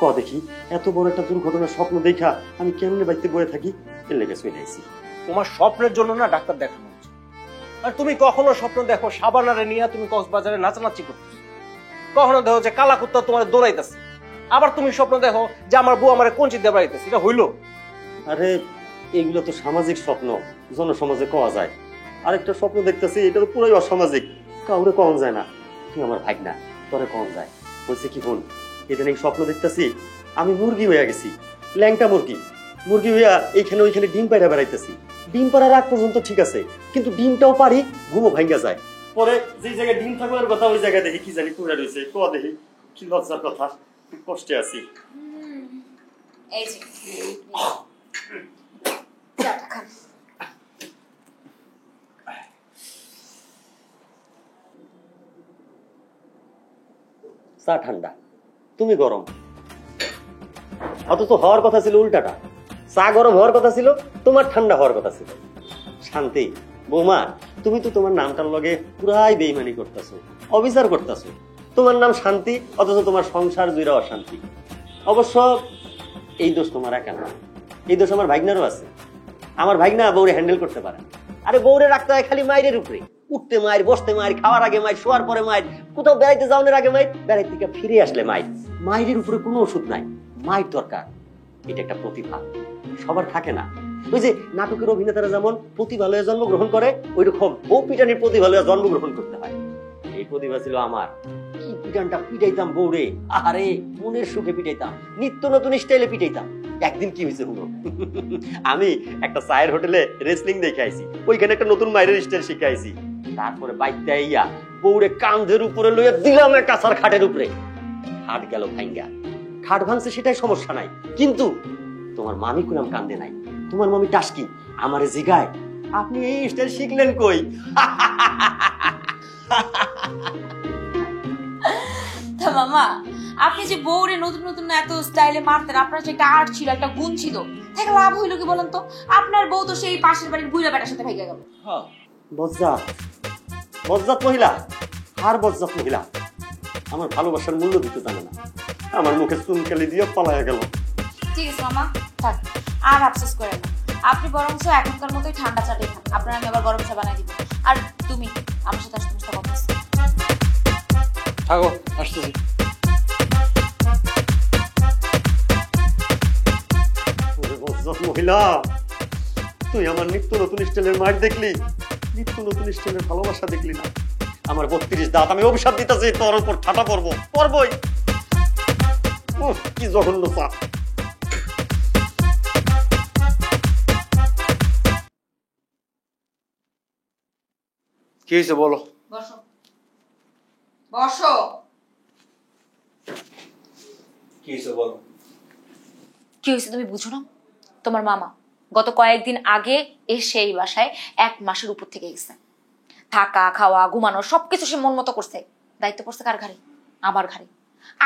ক দেখি, এত বড় একটা দুর্ঘটনার স্বপ্ন দেখা আমি কেমনে বাড়িতে বয়ে থাকি? এর লেগে চলে আইছি। তোমার স্বপ্নের জন্য না ডাক্তার দেখানো হচ্ছে। আর তুমি কখনো স্বপ্ন দেখো সাবানারে নিয়ে তুমি কক্সবাজারে নাচানাচি করতেছো, কখনো দেখো যে কালা কুত্তা তোমার দৌড়াইতেছে, আবার তুমি স্বপ্ন দেখো যে আমার বউ আমার কঞ্চি দিয়ে বাড়াইতেছে। এটা হইলো? আরে এগুলো তো সামাজিক স্বপ্ন, জনসমাজে কওয়া যায়। আরেকটা স্বপ্ন দেখতেছি, এটা তো পুরোই অসামাজিক, কাউরে কম যায় না। তুই আমার ভাই না, তোরে কম যায়। বলছে কি বোন, এটা নাকি স্বপ্ন দেখতেছি আমি মুরগি হইয়া গেছি, ল্যাংটা মুরগি। মুরগি হইয়া এইখানে ওইখানে ডিম পাইরা বেড়াইতেছি। ডিম পাড়ার আগ পর্যন্ত ঠিক আছে, কিন্তু ডিমটাও পারি, ঘুমও ভাঙ্গা যায়। পরে যে জায়গায় ডিম থাকার কথা ওই জায়গায় দেখি কি জানি পুরা রয়েছে। ক দেখি, কি লজ্জার কথা, খুব কষ্টে আছি। এই যে চাটা খান। চা ঠান্ডা, তুমি গরম। অথচ হওয়ার কথা ছিল উল্টাটা, চা গরম হওয়ার কথা ছিল, তোমার ঠান্ডা হওয়ার কথা ছিল। শান্তি বৌমা, তুমি তো তোমার নামটার লগে পুরাই বেইমানি করতেছো, অবিচার করতেছো। তোমার নাম শান্তি, অথচ তোমার সংসার জুইরা অশান্তি। অবশ্য এই দোষ তোমার একা না, এই দোষ আমার ভাগনারও আছে। আমার ভাগনা বউরে হ্যান্ডেল করতে পারে। আরে বউরে রাখতে হয় খালি মায়ের উপরে, উঠতে মায়ের, বসতে মায়ের, খাওয়ার আগে মায়ের, শোয়ার পরে মায়ের, কোথাও বেড়াইতে যাওয়ার আগে মায়ের, বেড়াইতে থেকে ফিরে আসলে মায়ের। মায়ের উপরে কোনো ওষুধ নাই, মায়ের দরকার। এটা একটা প্রতিভা, সবার থাকে না। ওই যে নাটকের অভিনেতারা যেমন প্রতিভা লয়ে জন্মগ্রহণ করে, ওই রকম বউ পিটানির প্রতিভা লয়ে জন্মগ্রহণ করতে হয়। এই প্রতিভা ছিল আমার। কি পিটানটা পিটাইতাম বউরে, আরে মনের সুখে পিটাইতাম, নিত্য নতুন স্টাইলে পিটাইতাম। একদিন কি হয়েছে শুনো, আমি একটা চায়ের হোটেলে রেসলিং দেখে আইছি, ওইখানে একটা নতুন মায়ের স্টাইল শিখে আইছি। তারপরে বাইতে আইয়া বউরে কাঁধের উপরে লইয়া দিলাম একটা কাঁচার খাটের উপরে। খাট গেল ভাঙ্গা, খাট ভাঙছে সেটাই সমস্যা নাই, কিন্তু তোমার মামি কুলাম কান্দে নাই। তোমার মামি টাস্কি আমারে জিগায়, আপনি এই স্টাইল শিখলেন কই? তা মামা, আপনি যে বউরে নতুন নতুন এত স্টাইলে মারতেন, আপনার যে একটা আর্ট ছিল, একটা গুণ ছিল, তাকে লাভ হইলো কি বলেন তো? আপনার বউ তো সেই পাশের বাড়ির বুইড়া বেটার সাথে ভেগে গেল। বজ্জাত, বজ্জাত মহিলা, আর বজ্জাত মহিলা আমার ভালোবাসার মূল্য দিতে জানে না, আমার মুখে চুনকালি দিয়ে পালায়া গেল। ঠিক আছে মামা, থাক আর আফসোস করেন না। আপনি বরঞ্চ এখনকার মতোই ঠান্ডা চাটে খান, আপনার আমি আবার গরম চা বানাই দিব। আর তুমি আমার সাথে আসতে কথা বলছো। থাকো, আসতেছি। বজ্জাত মহিলা, তুই আমার নিত্য নতুন স্টাইলের মার দেখলি, নিত্য নতুন স্টাইলের ভালোবাসা দেখলি না। আমার 32 দাঁত, আমি অভিশাপ দিতেছি তোর উপর ঠাটা পড়বো, পড়বই। কি জঘন্য চাপ। কি হয়েছে বলো? বসো বসো। কি হয়েছে বলো? কি হয়েছে তুমি বুঝো না? তোমার মামা গত কয়েকদিন আগে এসে এই বাসায় 1 মাসের উপর থেকে গেছে। থাকা, খাওয়া, ঘুমানো সবকিছু সে মন মতো করছে। দায়িত্ব পড়ছে কার ঘাড়ে? আমার ঘাড়ে।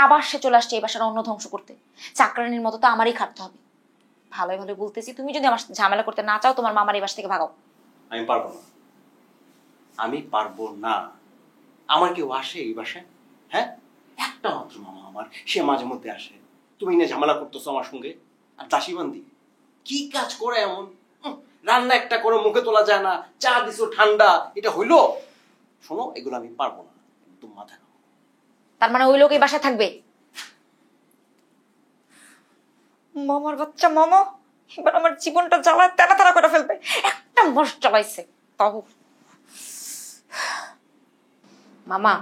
আবার সে চলে আসছে এই বাসার অন্ন ধ্বংস করতে। চাকরানির মতো তো আমারই খাটতে হবে। ভালোই ভালো বলতেছি, তুমি যদি আমার সাথে ঝামেলা করতে না চাও, তোমার মামার এই বাসা থেকে ভাগাও। আমি পারবো না, আমি পারবো না। আমার কেউ আসে এই বাসায়? হ্যাঁ, একটা মাত্র মামা আমার, সে মাঝে মধ্যে আসে। তুমি না ঝামেলা করতেছো আমার সঙ্গে, আর দাসীবান্দি। কি কাজ করে এমন? রান্না একটা করে মুখে তোলা যায় না, চা দিছো ঠান্ডা, এটা হইলো? শোনো, এগুলো আমি পারবো না, একদম মাথা খাও। তার মানে ওই লোক এই বাসায় থাকবে? মামার বাচ্চা মামা এবার আমার জীবনটা জ্বালায় তেনা তেনা করে ফেলবে। একটা মাস জ্বালাইছে তাও। মামা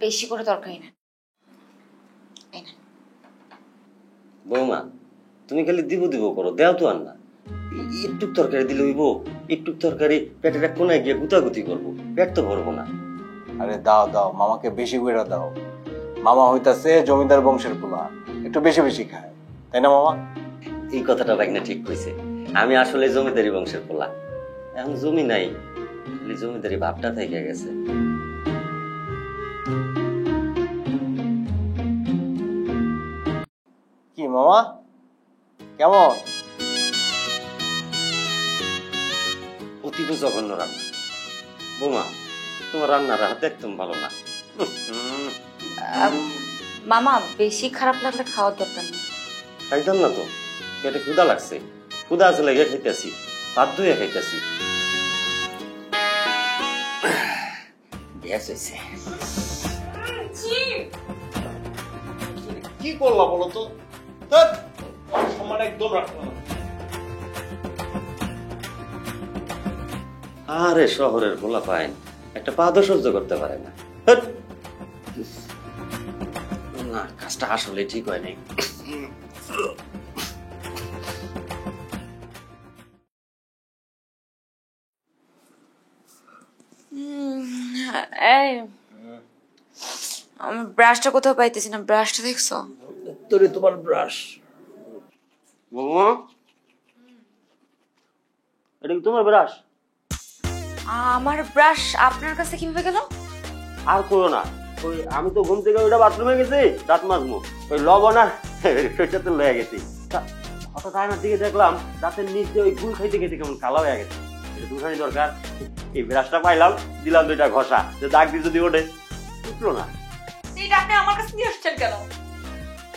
বেশি করে তরকারি না। বৌমা, তুমি খালি দিব দিব করো, দেও তো আর না। একটু তরকারি দিলে হইব? একটু তরকারি পেটের এক কোনায় গিয়ে গুতাগুতি করবো, পেট তো ভরবো না। আরে দাও দাও, মামাকে বেশি করে দাও। মামা হইতাছে জমিদার বংশের পোলা, একটু বেশি বেশি খায়, তাই না মামা? এই কথাটা ভাগনা ঠিক কইছে। আমি আসলে জমিদারি বংশের পোলা, এখন জমি নাই, খালি জমিদারি ভাবটা থেকে গেছে। কি মামা, কেমন? অতীব জঘন্য রান্না। বৌমা, তোমার রান্নার হাত একদম ভালো না। মামা বেশি খারাপ লাগলে খাওয়ার দরকার নেই। খাইতাম না তো, পেটে ক্ষুধা লাগছে, ক্ষুধা আছে লেগে খাইতেছি, বাধ্য হয়ে খাইতেছি। গ্যাস হয়েছে। কি করলা বলো তো? সম্মান একদম রাখবো না। আরে শহরের গোলা পাইন একটা পাদও সহ্য করতে পারে না। হ্যাট! না, কাজটা আসলে ঠিক হয় নাই। এই আমি ব্রাশটা কোথাও পাইতেছি না, ব্রাশটা দেখছো? তোরে তোমার ব্রাশ। বৌমা, এটা কি তোমার ব্রাশ? আমার ব্রাশ আপনার কাছে কিভাবে গেল? আর করো না, ওই আমি তো ঘুম থেকে ওইটা বাথরুমে গেছি, দাঁত মাজমু, ওই লবণ আর সরষের তেল লয়ে গেছি। হঠাৎ আয়নার দিকে দেখলাম দাঁতের নিচে ওই গুল খাইতে খাইতে কেমন কালো হয়ে গেছে। এটা দুখানি দরকার। এই ব্রাশটা পাইলাম, দিলাম দুইটা ঘষা, যে দাগ দিয়ে যদি ওঠে উঠলো না। এটা আপনি আমার কাছে নিয়ে আসছেন কেন?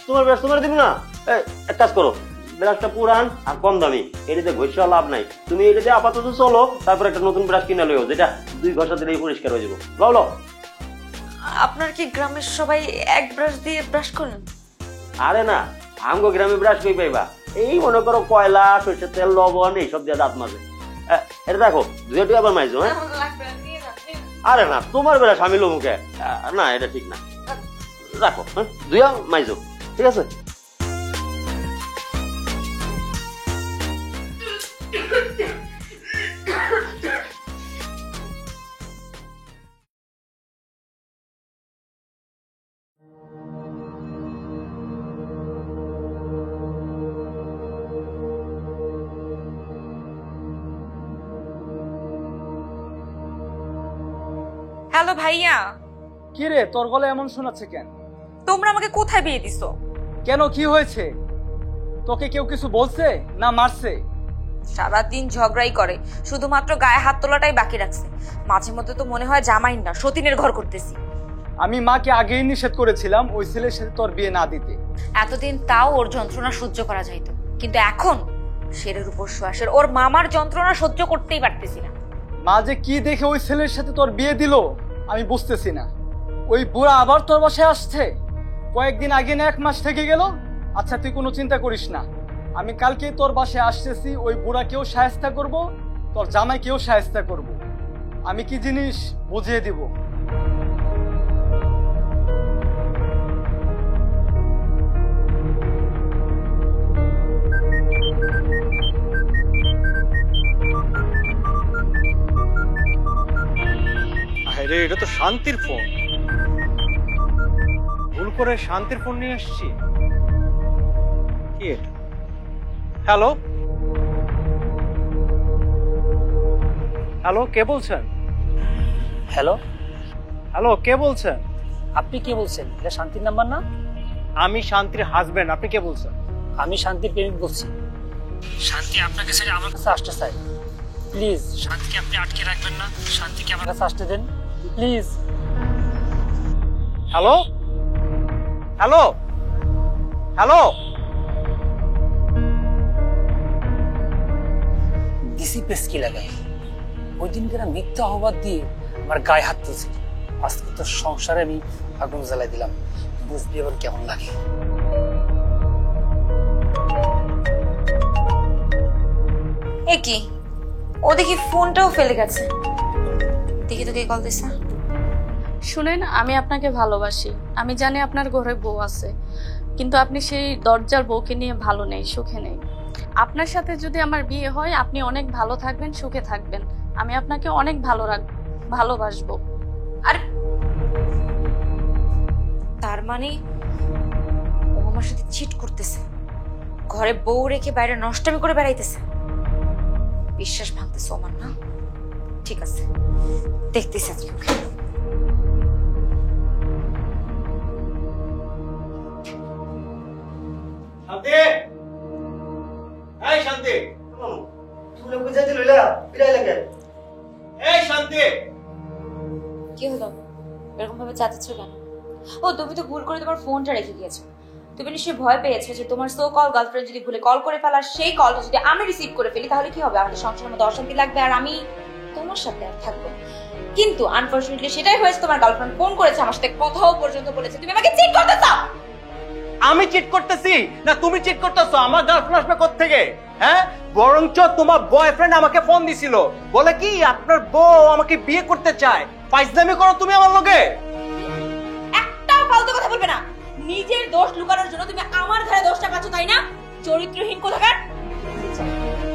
তোমার ব্রাশ তোমার দিব না? এক কাজ করো, ব্রাশটা পুরান আর কম দামি, এটাতে ঘষা লাভ নাই। তুমি এটাতে আপাতত চলো, তারপর একটা নতুন ব্রাশ কিনে লইও, যেটা 2 ঘষা দিলেই পরিষ্কার হয়ে যাবো। লও লও। আপনার কি গ্রামের সবাই এক ব্রাশ দিয়ে ব্রাশ করেন? আরে না, আমগো গ্রামে ব্রাশ কই পাইবা? এই মনে করো কয়লা, সরষের তেল, লবণ এইসব দিয়ে দাঁত মাজে। এটা দেখো, দুইটা আবার মাইজো। হ্যাঁ, আরে না, তোমার ব্রাশ আমি লো মুখে না, এটা ঠিক না। রাখো, হ্যাঁ, দুইয়া মাইজো, ঠিক আছে? হ্যালো ভাইয়া, কি রে, তোর গলা এমন শোনাচ্ছে কেন? তোমরা আমাকে কোথায় বিয়ে দিছো? কেন, কি হয়েছে? তোকে কেউ কিছু বলছে না মারছে? সারাদিন ঝগড়াই করে, শুধুমাত্র গায়ে হাত তোলাটাই বাকি রাখছে। মাঝে মধ্যে তো মনে হয় জামাই না সতীনের ঘর করতেছি। আমি মাকে আগেই নিষেধ করেছিলাম ওই ছেলের সাথে তোর বিয়ে না দিতে। এতদিন তাও ওর যন্ত্রণা সহ্য করা যাইতো, কিন্তু এখন শেরের উপর শ্বাসের ওর মামার যন্ত্রণা সহ্য করতেই পারতেছি না। মা যে কি দেখে ওই ছেলের সাথে তোর বিয়ে দিল আমি বুঝতেছি না। ওই বুড়া আবার তোর বাসায় আসছে, কয়েকদিন আগে না 1 মাস থেকে গেল। আচ্ছা তুই কোনো চিন্তা করিস না, আমি কালকে তোর বাসায় আসতেছি, ওই বুড়াকেও শায়েস্তা করব, তোর জামাইকেও শায়েস্তা করব। আমি কি জিনিস বুঝিয়ে দিব। আরে এটা তো শান্তির ফোন, ভুল করে শান্তির ফোন নিয়ে আসছি। কি এটা? হ্যালো হ্যালো, কে বলছেন? হ্যালো, হ্যালো, কে বলছেন? আপনি কে বলছেন? এটা শান্তির নাম্বার না? আমি শান্তির হাজবেন্ড, আপনি কে বলছেন? আমি শান্তির প্রেমিক বলছি। শান্তি আপনাকে ছেড়ে আমার কাছে আসতে চাই। প্লিজ শান্তিকে আপনি আটকে রাখবেন না, শান্তিকে আমার কাছে আসতে দেন প্লিজ। হ্যালো হ্যালো হ্যালো পিসি পেস্কি লাগায়। ওই দিনকে মিথ্যা অপবাদ দিয়ে আমার গায়ে হাত তুলছে। আজকে তোর সংসারে আমি আগুন জ্বালাই দিলাম, বুঝবি এবার কেমন লাগে। এ কি, ও দেখি ফোনটাও ফেলে গেছে। দেখি তোকে কল দিছে। শুনেন, আমি আপনাকে ভালোবাসি। আমি জানি আপনার ঘরে বউ আছে, কিন্তু আপনি সেই দরজার বউকে নিয়ে ভালো নেই, সুখে নেই। আপনার সাথে যদি আমার বিয়ে হয়, আপনি অনেক ভালো থাকবেন, সুখে থাকবেন। আমি আপনাকে অনেক ভালোবাসবো। আর তার মানে ও আমার সাথে চিট করতেছে, ঘরে বউ রেখে বাইরে নষ্টামি করে বেড়াইতেছে। বিশ্বাস ভাঙতেছে আমার না? ঠিক আছে, দেখতেছি আজকে ওকে। শান্তি, এই শান্তি, তুমি বুঝাইতে লইলা বিদায় লাগে। এই শান্তি, কি হলো, এরকম ভাবে চাচাচ্ছ কেন? ও তুমি তো ভুল করে তোমার ফোনটা রেখে গিয়েছো। তুমি নিশ্চয়ই ভয় পেয়েছো যে তোমার সো কল গার্লফ্রেন্ড যদি ভুলে কল করে ফেলার, সেই কলটা যদি আমি রিসিভ করে ফেলি তাহলে কি হবে? আমাদের সংসারের মধ্যে অশান্তি লাগবে আর আমি তোমার সাথে আর থাকবো। কিন্তু আনফরচুনেটলি সেটাই হয়েছে, তোমার গার্লফ্রেন্ড ফোন করেছে, আমার সাথে কথাও পর্যন্ত বলেছে। তুমি আমাকে চিট করতেছো। আমি চিট করতেছি না তুমি চিট করতেছো? আমার গার্লফ্রেন্ড আসবে কোত্থেকে? হ্যাঁ, বরঞ্চ তোমার বয়ফ্রেন্ড আমাকে ফোন দিছিল, বলে কি আপনার বউ আমাকে বিয়ে করতে চায়। ফাইজলামি করো তুমি আমার লগে। একটাও ফালতু কথা বলবে না। নিজের দোষ লুকানোর জন্য তুমি আমার ঘরে দোষটা পাচ্ছ, তাই না? চরিত্রহীন কোথাকার।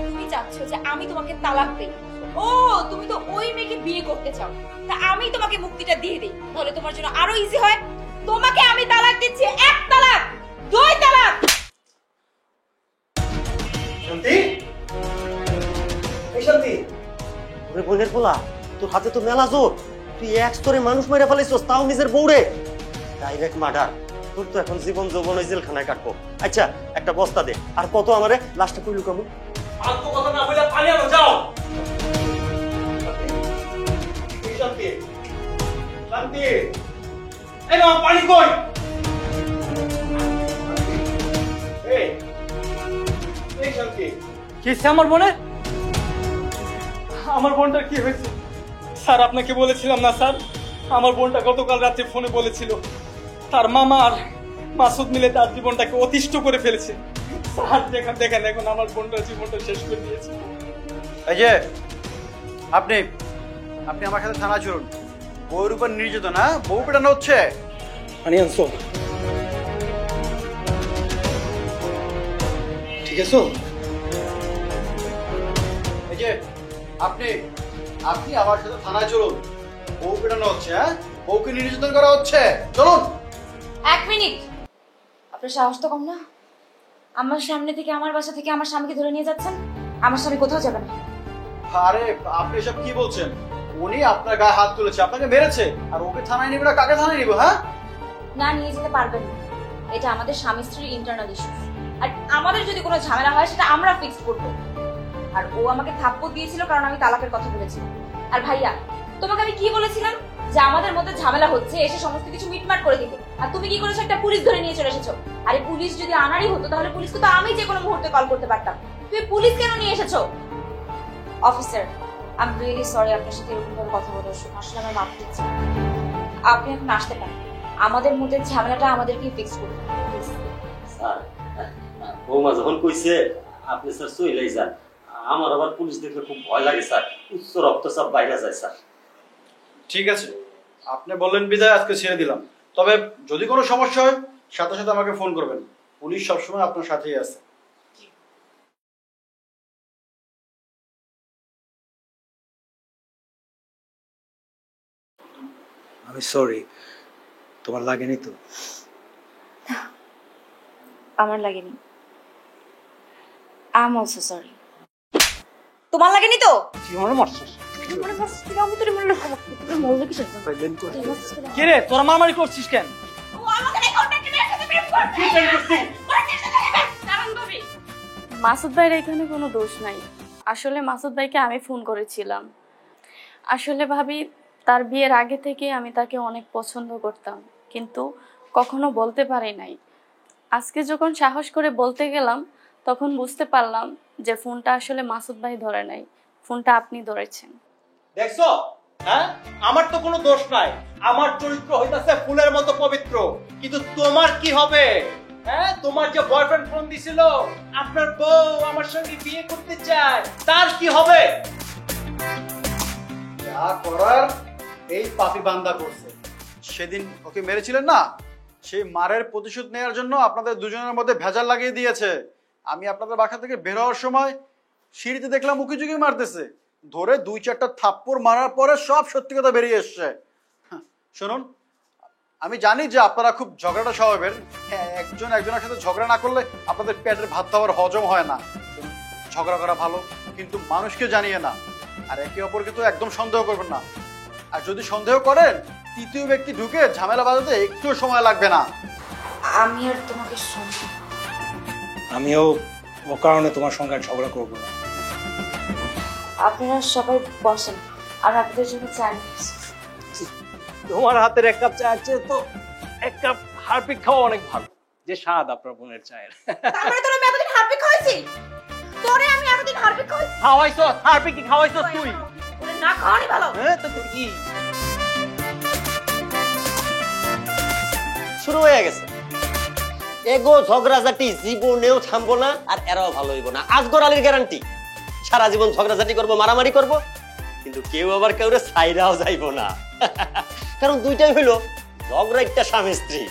তুমি চাচ্ছ যে আমি তোমাকে তালাক দেই। ও, তুমি তো ওই মেয়েকে বিয়ে করতে চাও। তা আমি তোমাকে মুক্তিটা দিয়ে দিই, তাহলে তোমার জন্য আরো ইজি হয়। তোমাকে আমি তালাক দিচ্ছি, 1 তালাক, 2 তালাক। শান্তি, এই শান্তি, ওরে বোনের পোলা, তোর হাতে তো মেলা জোর। তুই এক স্তরে মানুষ মেরে ফেলাইছস, তাও নিজের বউরে। Direct murder. তোর তো এখন জীবন যৌবন ওই জেলখানায় কাটবো। আচ্ছা, একটা বস্তা দে। আর কত আমারে লাস্টে কইলু কামু? ফালতু কথা না বলে পানি আনো, যাও। শান্তি, শান্তি, এই নাও পানি কই? এই, এই শান্তি, কি হয়েছে আমার বোনের? আমার বোনটার কি হয়েছে স্যার? আপনাকে বলেছিলাম না স্যার, আমার বোনটা গতকাল রাতে ফোনে বলেছিল তার মামা আর মাসুদ মিলে তার জীবনটাকে অতিষ্ঠ করে ফেলেছে। স্যার দেখেন এখন আমার বোনটার জীবনটা শেষ করে দিয়েছে। এই যে আপনি আপনি আমার সাথে থানা চলুন। বউর উপর নির্যাতন, না বউ পেটানো হচ্ছে। পানি আনছো? ঠিক আছে। এই যে আপনি আপনি আমার সাথে থানায় চলুন। বউ পেটানো হচ্ছে, হ্যাঁ, বউকে নির্যাতন করা হচ্ছে। চলুন। 1 মিনিট, আপনার সাহস তো কম না? আমার সামনে থেকে, আমার বাসা থেকে আমার স্বামীকে ধরে নিয়ে যাচ্ছেন। আমার স্বামী কোথাও যাবে না। আরে আপনি এসব কি বলছেন? উনি আপনার গায়ে হাত তুলেছে, আপনাকে মেরেছে, আর ওকে থানায় নিবে না? কাকে থানায় নিব? হ্যাঁ, না, নিয়ে যেতে পারবেন না। এটা আমাদের স্বামী স্ত্রীর ইন্টারনাল ইস্যু, আর আমাদের যদি কোনো ঝামেলা হয় সেটা আমরা ফিক্স করব। আর ও আমাকে থাপ্পড় দিয়েছিল কারণ আমি তালাকের কথা বলেছিলাম। আর ভাইয়া, তোমাকে আমি কি বলেছিলাম? যে আমাদের মধ্যে ঝামেলা হচ্ছে, এসে সমস্ত কিছু মিটমাট করে দিতে। আর তুমি কি করেছো? একটা পুলিশ ধরে নিয়ে চলে এসেছো। আরে পুলিশ যদি আনারই হতো তাহলে পুলিশকে তো আমি যে কোনো মুহূর্তে কল করতে পারতাম। তুমি পুলিশ কেন নিয়ে এসেছো? Officer, I am really sorry আপনার সাথে এরকম ভাবে কথা বলে। আসলে আমার মাফ দিচ্ছি। আপনি এখন আসতে পারেন। আমাদের মধ্যে ঝামেলাটা আমাদেরকে ফিক্স করতে হবে। স্যার, বৌমা যখন কইছে আপনি স্যার চইলাই যান, আমার আবার পুলিশ দেখলে খুব ভয় লাগে স্যার। উচ্চ রক্তচাপ বাইরে যায় স্যার। ঠিক আছে, আপনি বললেন বিদায়, আজকে ছেড়ে দিলাম। তবে যদি কোনো সমস্যা হয় সাথে সাথে আমাকে ফোন করবেন। পুলিশ সবসময় আপনার সাথেই আছে। আমি সরি, তোমার লাগেনি তো? আমার লাগেনি। I am also sorry. তোমার লাগেনি তো? তুই আমার মারছিস? আমি তোর মনে মরলে কি সেটা? কি রে, তোরা মারামারি করছিস কেন? ও আমাকে এই কন্টাক্টে মেরে সাথে প্রেম করছে। কি করছিস? কারণ ভাবি, মাসুদ ভাইয়ের এখানে কোনো দোষ নাই। আসলে মাসুদ ভাইকে আমি ফোন করেছিলাম। আসলে ভাবি, তার বিয়ের আগে থেকে আমি তাকে অনেক পছন্দ করতাম, কিন্তু কখনো বলতে পারি নাই। আজকে যখন সাহস করে বলতে গেলাম তখন বুঝতে পারলাম যে ফোনটা আসলে মাসুদ ভাই ধরে নাই। ফোনটা আপনি ধরেছেন। দেখছো, হ্যাঁ, আমার তো কোনো দোষ নাই, আমার চরিত্র হইতাছে ফুলের মতো পবিত্র, কিন্তু তোমার কি হবে? হ্যাঁ, তোমার যে বয়ফ্রেন্ড ফোন দিছিল, আপনার বউ আমার সঙ্গে বিয়ে করতে চায়, তার কি হবে? যা করার এই পাপি বান্দা করছে। সেদিন ওকে মেরেছিলেন না, সেই মারের প্রতিশোধ নেওয়ার জন্য আপনাদের দুজনের মধ্যে ভেজাল লাগিয়ে দিয়েছে। আমি আপনাদের বাসা থেকে বের হওয়ার সময় সিঁড়িতে দেখলাম উকি ঝুঁকি মারতেছে, ধরে 2-4টা থাপ্পড় মারার পরে সব সত্যি কথা বেরিয়ে এসছে। শুনুন, আমি জানি যে আপনারা খুব ঝগড়াটা স্বভাবের, হ্যাঁ, একজন একজনের সাথে ঝগড়া না করলে আপনাদের পেটের ভাত খাওয়ার হজম হয় না। শুনুন, ঝগড়া করা ভালো, কিন্তু মানুষকে জানিয়ে না, আর একে অপরকে তো একদম সন্দেহ করবেন না। আর যদি সন্দেহ করেন, তৃতীয় ব্যক্তি ঢুকে ঝামেলা বাজাতে একটু সময় লাগবে না। আমি আর তোমাকে সন্দেহ, আমিও ও কারণে তোমার সঙ্গে আর ঝগড়া করবো না। আপনারা সবাই বসেন, আর আপনাদের জন্য চা নিয়ে এসেছি। তোমার হাতের এক কাপ চা আছে তো এক কাপ হারপিক খাওয়া অনেক ভালো, যে স্বাদ আপনার বোনের চায়ের। তারপরে তোরা আমি এতদিন হারপিক খাওয়াইছি, তোরে আমি এতদিন হারপিক খাওয়াইছি, খাওয়াইছো হারপিক কি খাওয়াইছো তুই? তোরে না খাওয়ানি ভালো। হ্যাঁ, তো কি শুরু হয়ে গেছে এগো ঝগড়াঝাটি, জীবনেও থামবো না, আর এরাও ভালো হইব না। আজগর আলীর গ্যারান্টি, সারা জীবন ঝগড়াঝাটি করবো, মারামারি করব, কিন্তু কেউ আবার কেউ সাইরাও যাইব না। কারণ দুইটাই হইলো ঝগড়া একটা স্বামী স্ত্রী।